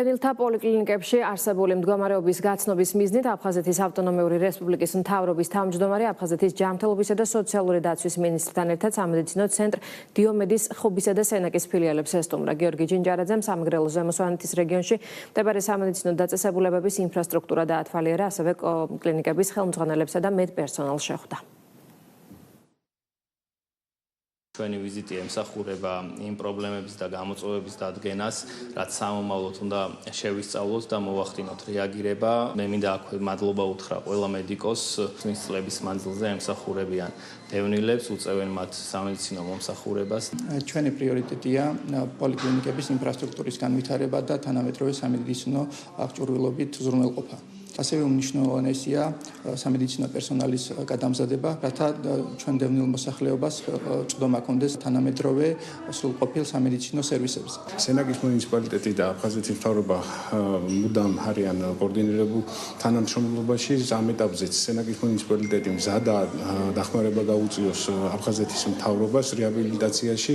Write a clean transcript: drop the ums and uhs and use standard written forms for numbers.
Ელთა პოლიკლინიკებში არსებული მდგომარეობის გაცნობის მიზნით აფხაზეთის ავტონომიური რესპუბლიკის მთავრობის თავმჯდომარე აფხაზეთის ჯანმრთელობისა და სოციალური დაცვის მინისტრთან ერთად სამედიცინო ცენტრ დიომედის ხობისა და სენაკის ფილიალებს ესტუმრა. გიორგი ჯინჯარაძემ სამეგრელო ზემო სვანეთის რეგიონში მდებარე სამედიცინო დაწესებულებების ინფრასტრუქტურა დაათვალიერა, ასევე კლინიკების ხელმძღვანელებსა და მედპერსონალს შეხვდა. ჩვენი ვიზიტი ემსახურება იმ პრობლემების და გამოწვევების დადგენას, რაც სამომავლოდ უნდა შევისწავლოთ და მოვახდინოთ რეაგირება. მე მინდა აქვე მადლობა უთხრა ყველა მედიკოსს, მის წლების მანძილზე ემსახურებიან დევნილებს, უწევენ მათ სამედიცინო მომსახურებას. ჩვენი პრიორიტეტია პოლიკლინიკების ინფრასტრუქტურის განვითარება და თანამედროვე სამედიცინო აღჭურვილობით ზრუნველყოფა. ასევე უმნიშვნელოვანესია სამედიცინო პერსონალის გადამზადება, რათა ჩვენ დევნილ მოსახლეობას წვდომა კონდეს თანამედროვე სრულყოფილ სამედიცინო სერვისებზე. სენაკის მუნიციპალიტეტი და აფხაზეთის მთავრობა მუდამ არიან კოორდინირებულ თანამშრომლობაში. ამ ეტაპზეც სენაკის მუნიციპალიტეტი მზადაა დახმარება გაუწიოს აფხაზეთის მთავრობას რეაბილიტაციაში.